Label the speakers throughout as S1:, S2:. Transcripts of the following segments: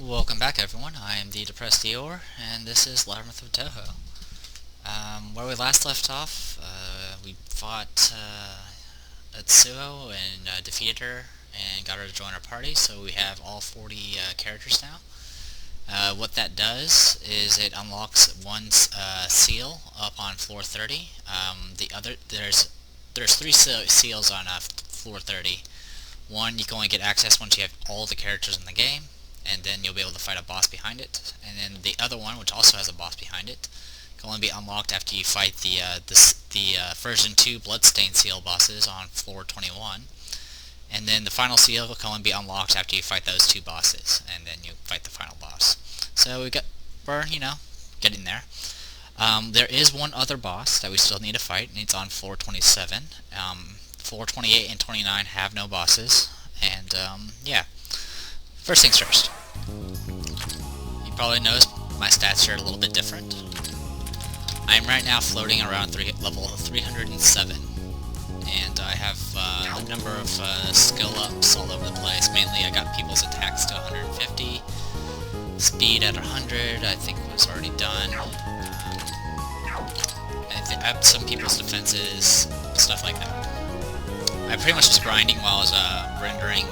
S1: Welcome back, everyone. I am the Depressed Eeyore, and this is Labyrinth of Touhou. Where we last left off, we fought Touhou and defeated her and got her to join our party, so we have all 40 characters now. What that does is it unlocks one seal up on floor 30. There's three seals on floor 30. One, you can only get access once you have all the characters in the game, and then you'll be able to fight a boss behind it. And then the other one, which also has a boss behind it, can only be unlocked after you fight the version 2 Bloodstained Seal bosses on floor 21. And then the final seal can only be unlocked after you fight those two bosses, and then you fight the final boss. So we're getting there. There is one other boss that we still need to fight, and it's on floor 27. Floor 28 and 29 have no bosses, and yeah. First things first. You probably noticed my stats are a little bit different. I'm right now floating around level 307, and I have a number of skill ups all over the place. Mainly I got people's attacks to 150, speed at 100 I think was already done. I have some people's defenses, stuff like that. I pretty much was grinding while I was rendering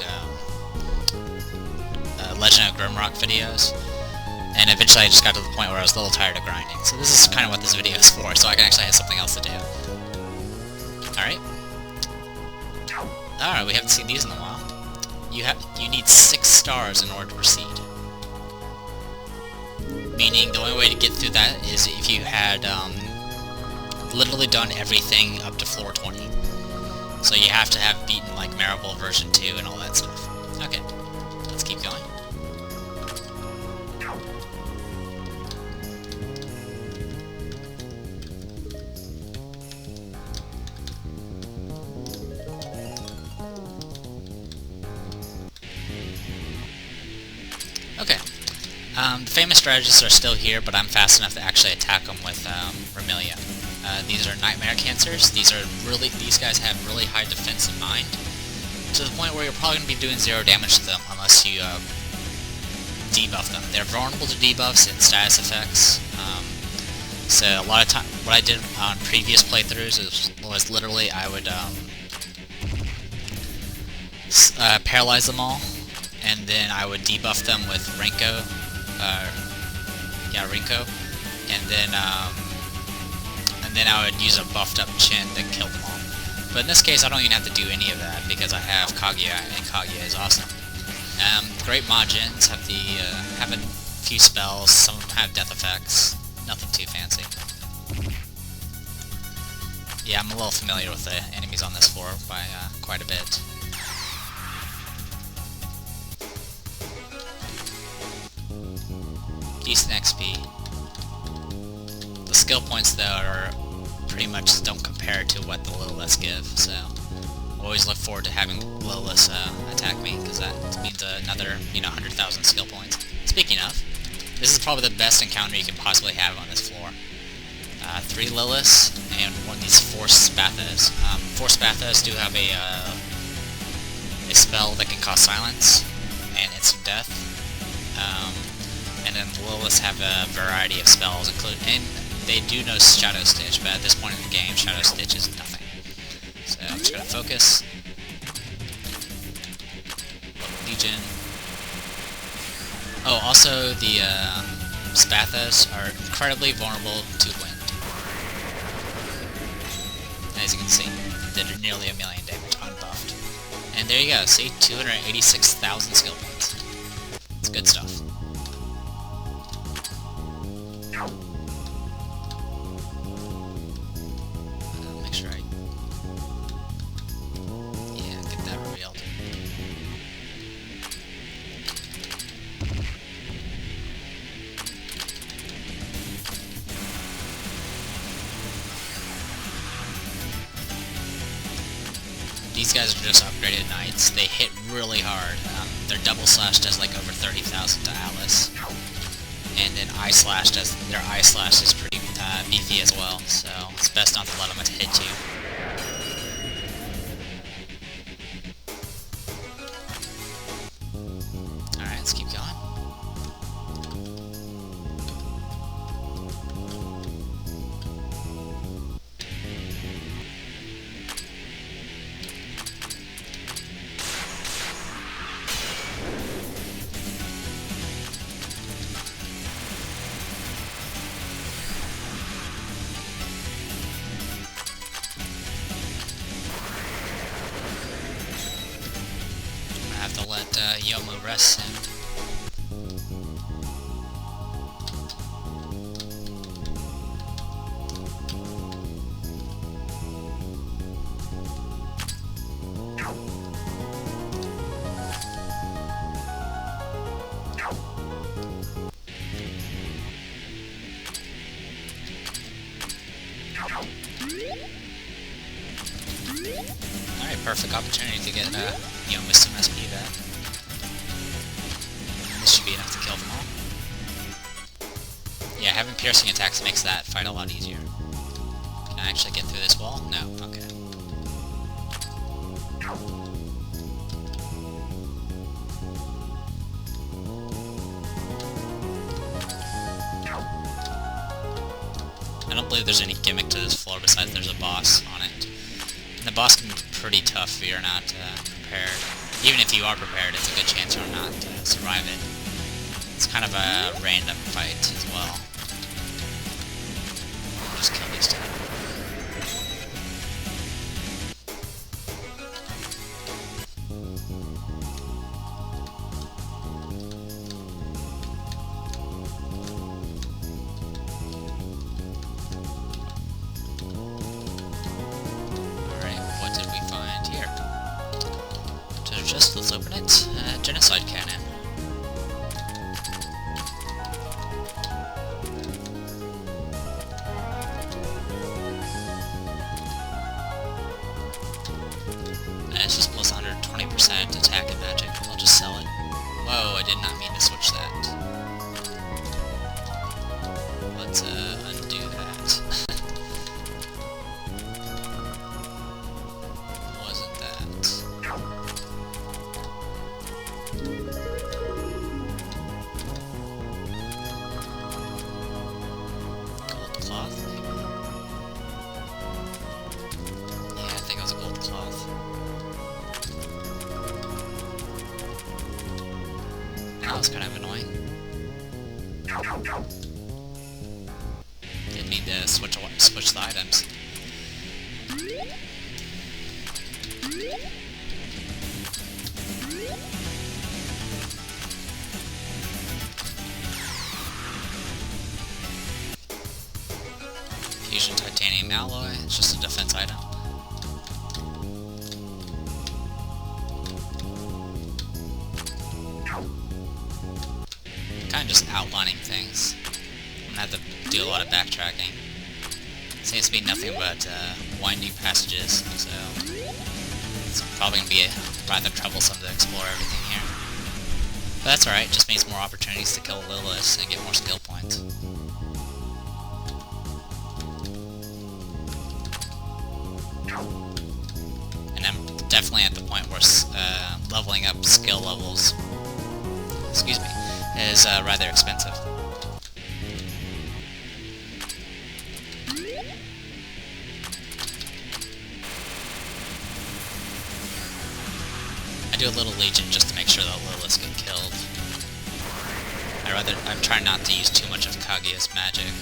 S1: Legend of Grimrock videos, and eventually I just got to the point where I was a little tired of grinding. So this is kind of what this video is for, so I can actually have something else to do. Alright. Alright, we haven't seen these in a while. You need 6 stars in order to proceed. Meaning the only way to get through that is if you had literally done everything up to floor 20. So you have to have beaten like Maribel version 2 and all that stuff. Okay, let's keep going. Okay, the famous strategists are still here, but I'm fast enough to actually attack them with Remelia. These are nightmare cancers. These guys have really high defense in mind, to the point where you're probably going to be doing 0 damage to them unless you debuff them. They're vulnerable to debuffs and status effects. So a lot of time, what I did on previous playthroughs was literally I would paralyze them all, and then I would debuff them with Rinko, and then I would use a buffed up Chin to kill them all. But in this case, I don't even have to do any of that because I have Kaguya, and Kaguya is awesome. Great Majins have a few spells. Some of them have death effects. Nothing too fancy. Yeah, I'm a little familiar with the enemies on this floor by quite a bit. Decent XP. The skill points, though, are pretty much don't compare to what the Liliths give, so always look forward to having Liliths attack me, because that means another, 100,000 skill points. Speaking of, this is probably the best encounter you can possibly have on this floor. 3 Liliths and one of these Force Spathos. Force Spathos do have a spell that can cause silence and instant death. And then the Liliths have a variety of spells, and they do know Shadow Stitch, but at this point in the game, Shadow Stitch is nothing. So I'm just gonna focus. Legion. Oh, also the Spathos are incredibly vulnerable to wind. As you can see, did nearly 1 million damage unbuffed. And there you go, see? 286,000 skill points. It's good stuff. Make sure get that revealed. These guys are just upgraded knights. They hit really hard. Their double slash does like over 30,000 to Alice, and then Eye Slash their Eye Slash is pretty beefy as well. So it's best not to let them hit you. Alright, let's keep going. Yomu rest soon. Alright, perfect opportunity to get Yomu some SP back. This should be enough to kill them all. Yeah, having piercing attacks makes that fight a lot easier. Can I actually get through this wall? No, okay. I don't believe there's any gimmick to this floor besides there's a boss on it. And the boss can be pretty tough if you're not prepared. Even if you are prepared, it's a good chance you'll not survive it. It's kind of a random fight as well. Just kill these two. Let's open it. Genocide cannon. It's just plus 120% attack and magic. I'll just sell it. Whoa, I did not mean to switch that. Let's undo that. Wasn't that. Gold cloth, maybe? Yeah, I think it was a gold cloth. That was kind of annoying. Didn't mean to switch the items. Fusion titanium alloy, it's just a defense item. Kind of just outlining things. I'm gonna have to do a lot of backtracking. Seems to be nothing but winding passages, so it's probably gonna be rather troublesome to explore everything here. But that's alright, just means more opportunities to kill Liliths and get more skill points. And I'm definitely at the point where leveling up skill levels, excuse me, is rather expensive. I do a little Legion just to make sure that Liliths get killed. I'm trying not to use too much of Kaguya's magic.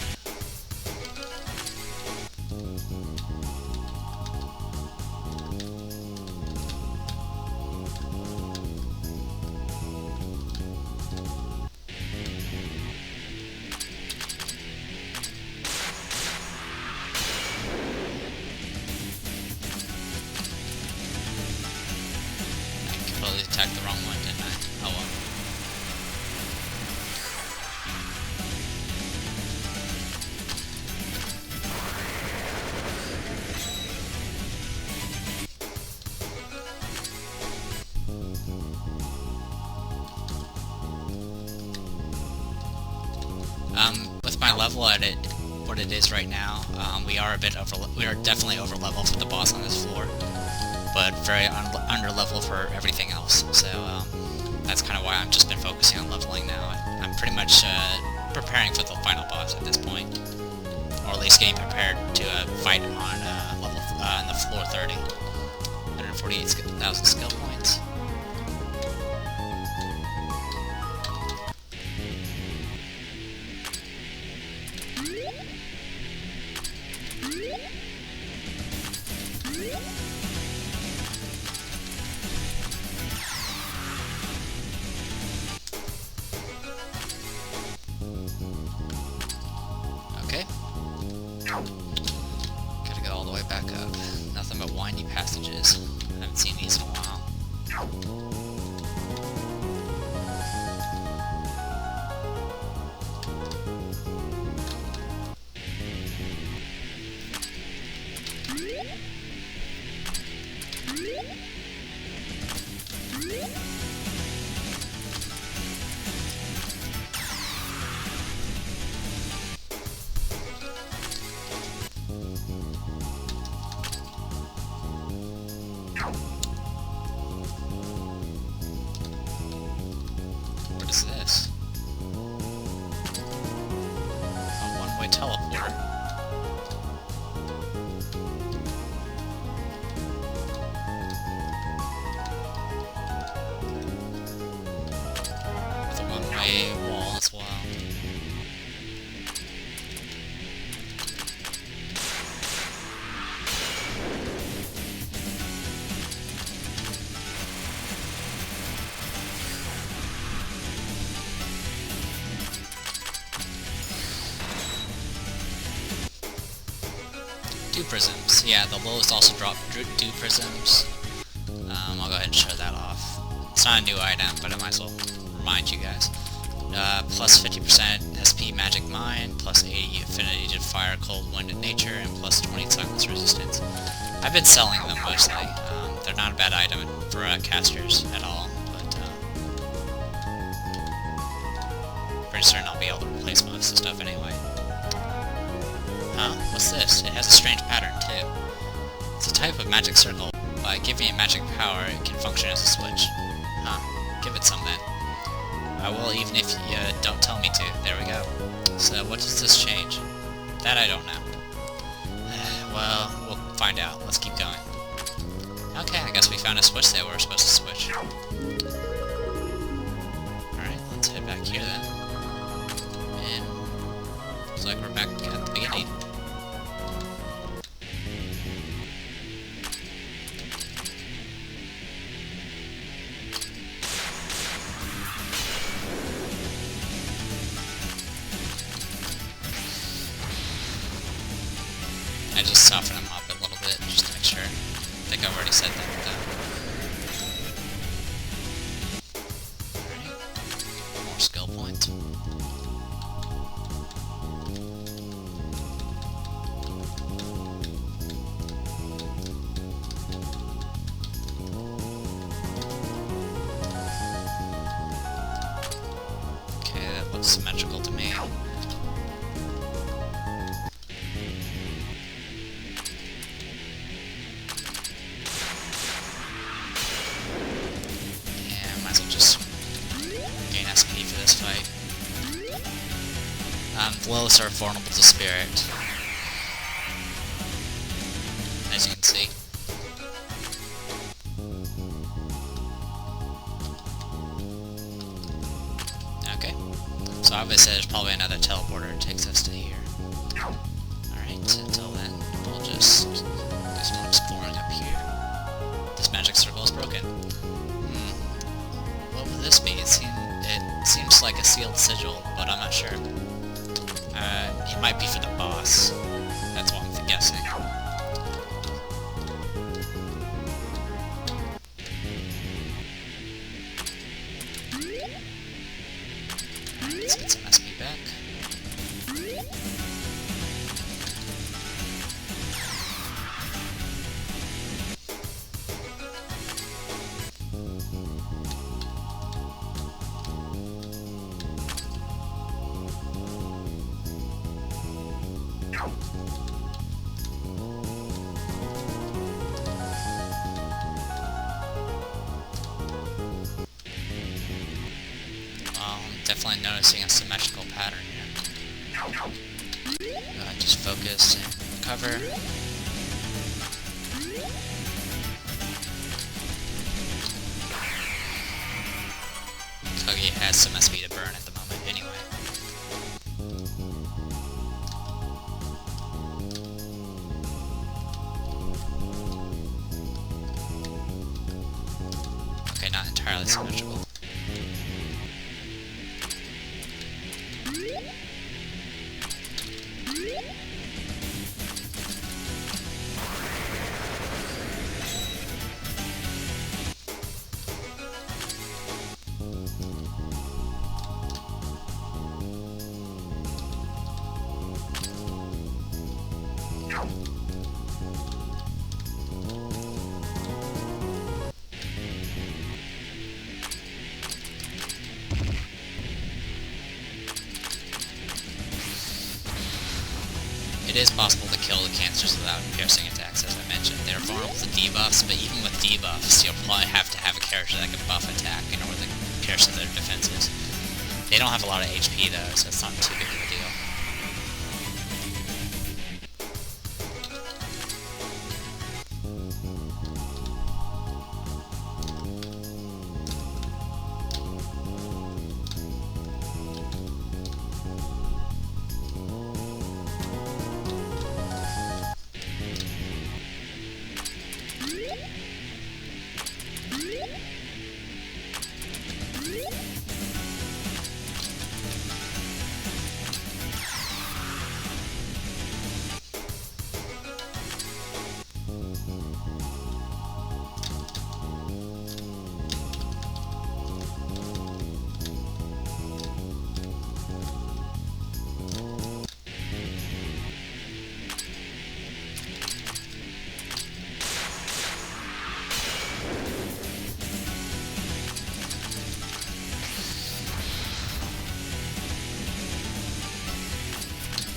S1: Attacked the wrong one, didn't I? Oh well. With my level at it, what it is right now, we are definitely over level for the boss on this floor, but very under level for everything else. So that's kind of why I've just been focusing on leveling now. I'm pretty much preparing for the final boss at this point, or at least getting prepared to fight on on the floor 30, 148,000 skill points. prisms. I haven't seen these in a while. What is this? A one-way teleporter. With a one-way wall as well. Dew prisms. Yeah, the lowest also drop dew prisms. I'll go ahead and show that off. It's not a new item, but I might as well remind you guys. Plus 50% SP Magic Mine, plus 80 affinity to fire, cold, wind, and nature, and plus 20 toughness resistance. I've been selling them mostly. They're not a bad item for casters at all, but pretty certain I'll be able to replace most of the stuff anyway. Huh? What's this? It has a strange pattern, too. It's a type of magic circle. By giving it magic power, it can function as a switch. Huh. Give it some then. I will, even if you don't tell me to. There we go. So, what does this change? That I don't know. Well, we'll find out. Let's keep going. Okay, I guess we found a switch that we're supposed to switch. Alright, let's head back here then. And looks like we're back at the beginning. I just soften them up a little bit, just to make sure. I think I've already said that, Alright. More skill points. Okay, that looks symmetrical to me. Fight. Liliths are vulnerable to spirit, as you can see. Okay, so obviously there's probably another teleporter that takes us to here. Alright, until then, we'll just do some exploring up here. This magic circle is broken. What would this be? It seems like a sealed sigil, but I'm not sure. It might be for the boss. That's what I'm guessing. Alright, let's get some SP back. Definitely noticing a symmetrical pattern here. Just focus and cover. Kagi has some SP to burn at the moment anyway. Okay, not entirely symmetrical. it is possible to kill the cancers without piercing attacks, as I mentioned. They're vulnerable to debuffs, but even with debuffs, you'll probably have to have a character that can buff attack in order to pierce their defenses. They don't have a lot of HP though, so it's not too big of a deal.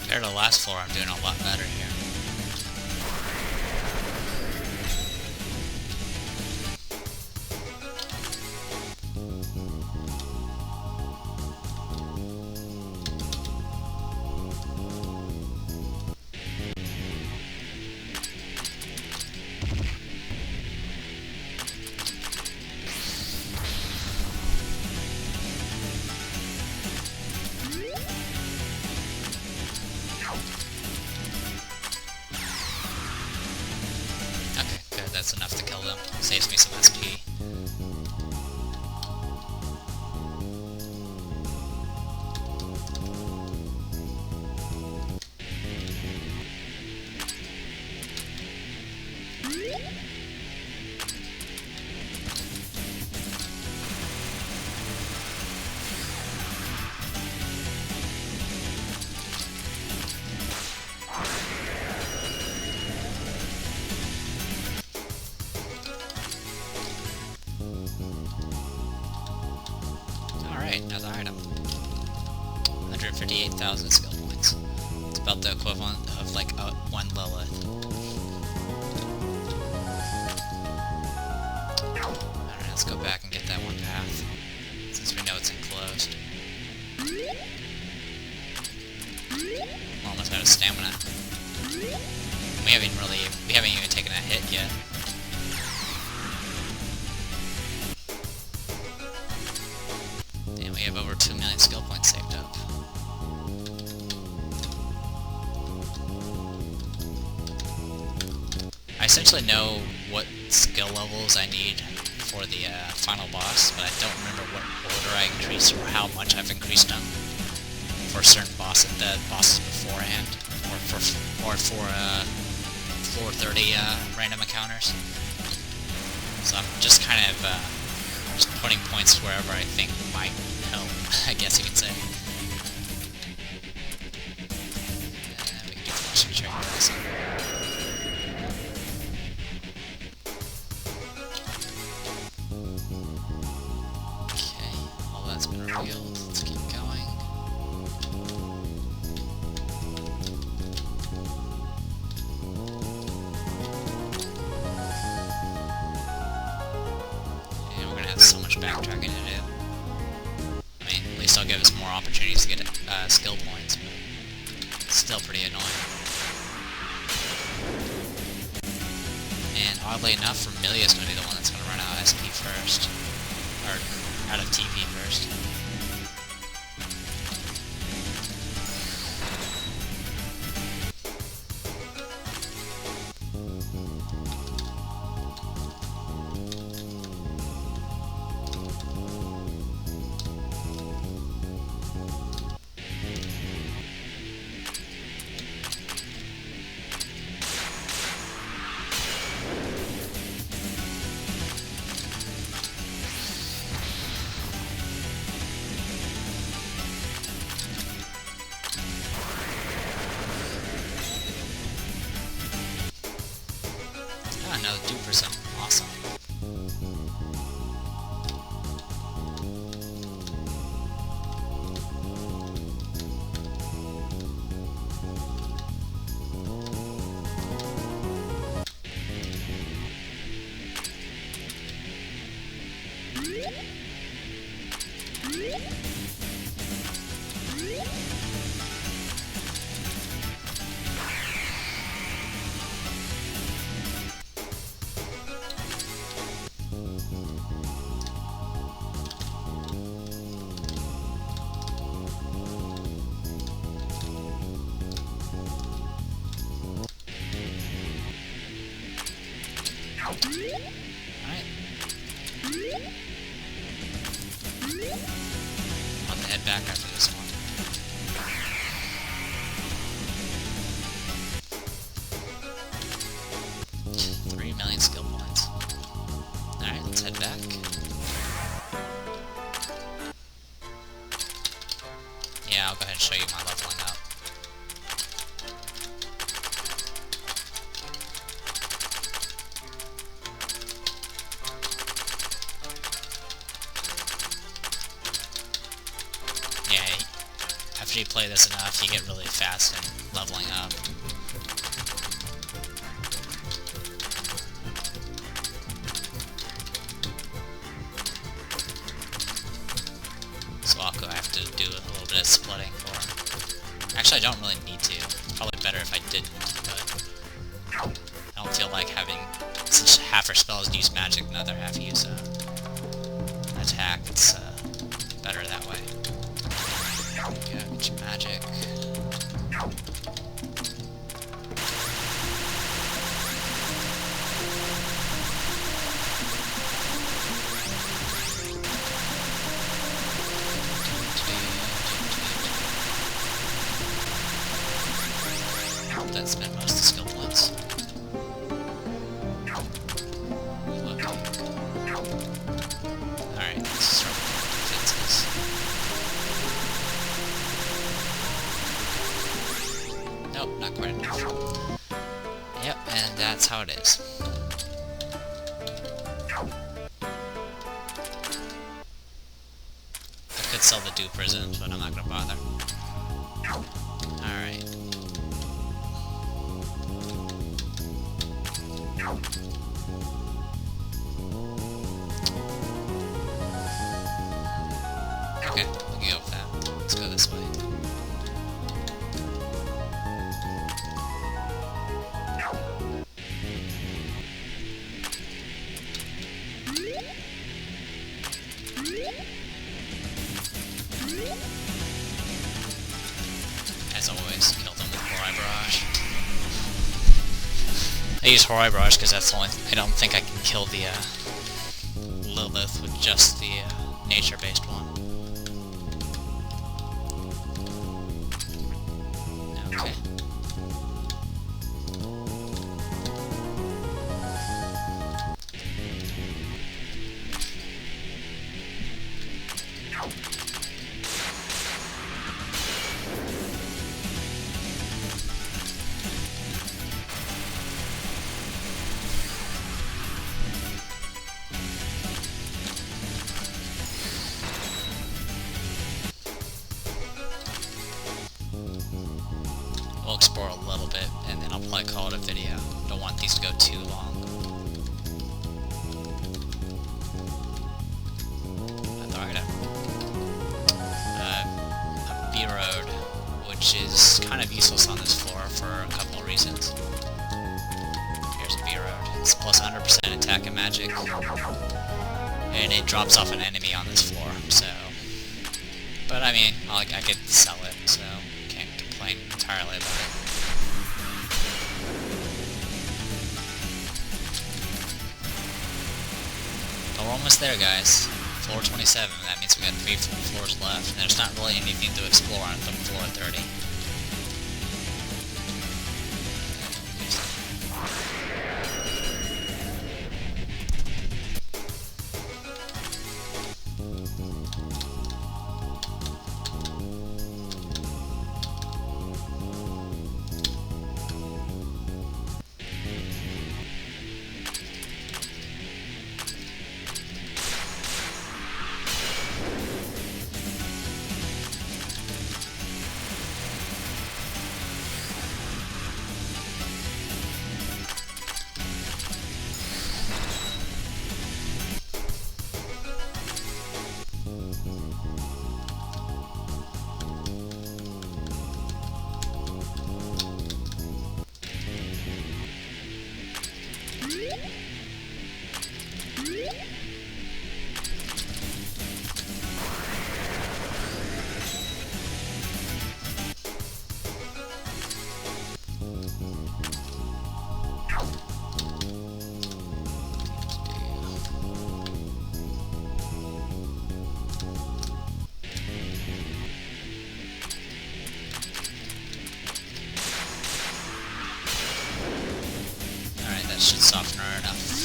S1: Compared to the last floor, I'm doing a lot better here. That's enough to kill them. Saves me some SP. Another item. 158,000 skill points. It's about the equivalent of like one Lilith. Alright, let's go back and get that one path, since we know it's enclosed. We're almost out of stamina. We haven't even taken a hit yet. We have over 2 million skill points saved up. I essentially know what skill levels I need for the final boss, but I don't remember what order I increased or how much I've increased them for certain bosses beforehand, or for floor 30 random encounters. So I'm just kind of just putting points wherever I think might help, I guess you could say. And we can do flushing check also. Okay, all that's been revealed. Let's keep going. And we're gonna have so much backtracking to do. At least I'll give us more opportunities to get skill points, but it's still pretty annoying. And oddly enough, Familia's going to be the one that's going to run out of SP first. Or out of TP first. Another 2%. Awesome. back after this one. 3 million skill points. Alright, let's head back. Yeah, I'll go ahead and show you my leveling up. Yeah, after you play this enough, you get really fast in leveling up. So I'll have to do a little bit of splitting for him. Actually, I don't really need to. Probably better if I didn't, but I don't feel like having, since half her spells use magic and the other half use attack, it's better that way. Yeah, get your magic. That spent most of the skill points. Alright, let's start with defenses. Nope, not quite enough. Yep, and that's how it is. I could sell the Dew Prison, but I'm not gonna bother. Alright. Okay, we can go with that. Let's go this way. As always, kill them with Horai Barrage. I use Horai Barrage because that's the only I don't think I can kill the Lilith with just the nature-based one. Okay. We'll explore a little bit, and then I'll probably call it a video. Don't want these to go too long. I thought a B-Road, which is kind of useless on this floor for a couple of reasons. Here's a B-Road. It's plus 100% attack and magic, and it drops off an enemy on this floor, so... But I mean, I could sell it, so can't complain entirely about it. But we're almost there, guys. Floor 27, that means we got 3 full floors left, and there's not really anything to explore on floor 30.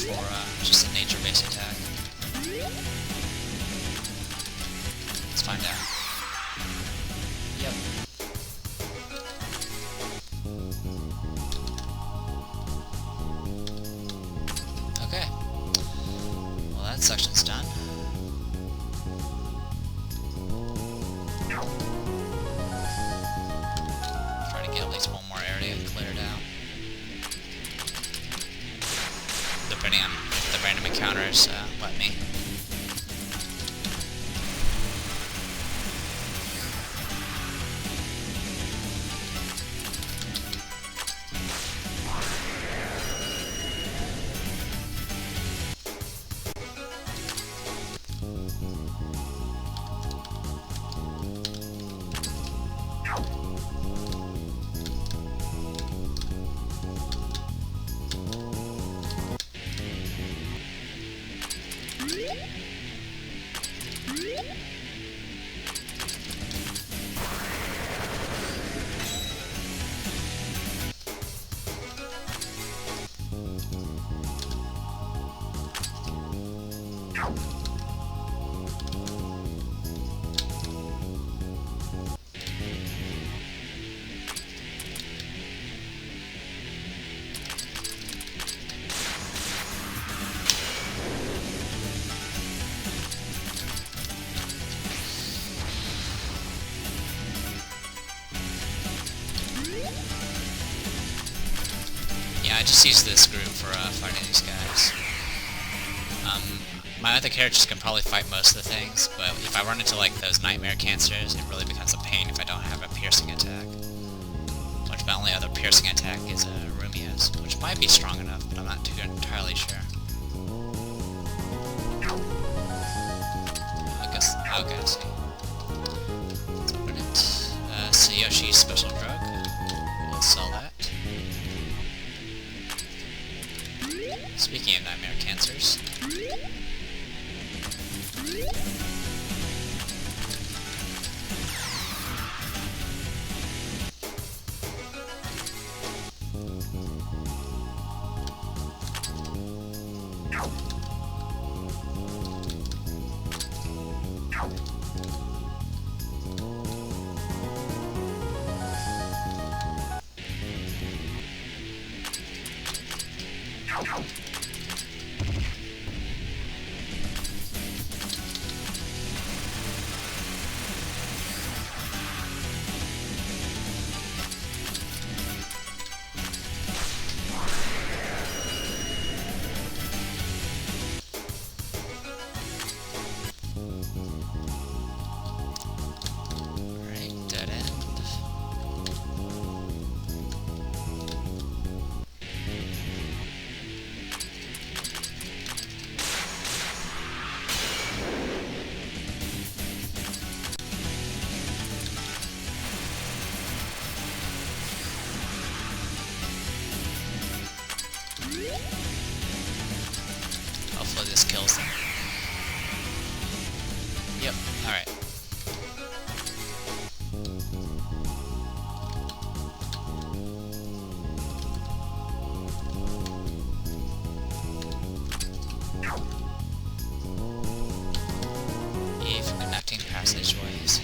S1: for just a nature-based attack? Let's find out. Yep. Okay. Well, that section's done. Try to get at least one more area cleared out. Depending on if the random encounters let me. Yeah, I just use this group for fighting these guys. My other characters can probably fight most of the things, but if I run into like those nightmare cancers, it really becomes a pain if I don't have a piercing attack. Which my only other piercing attack is Rumia's, which might be strong enough, but I'm not too entirely sure. I guess, okay, let's see. Let's open it. Yoshi's special drug. We'll sell that. Speaking of nightmare cancers. Hopefully this kills them. Yep, alright. E for connecting passageways.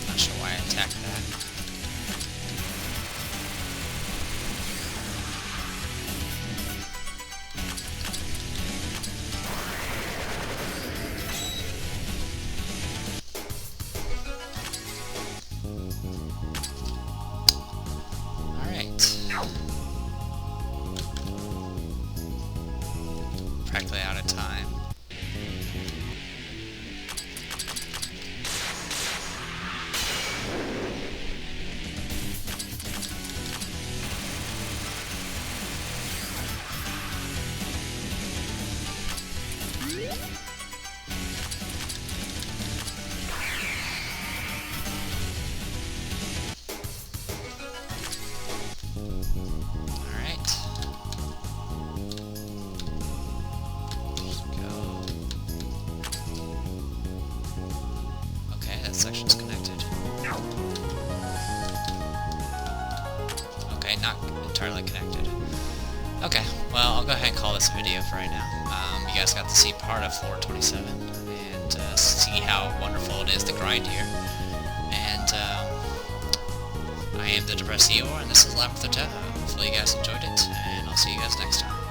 S1: Not sure why I attacked that. Practically out of time. Section's connected. not entirely connected. Okay, well, I'll go ahead and call this a video for right now. You guys got to see part of floor 27, and see how wonderful it is to grind here. And I am the Depressed Eeyore, and this is Labyrinth of Touhou. Hopefully you guys enjoyed it, and I'll see you guys next time.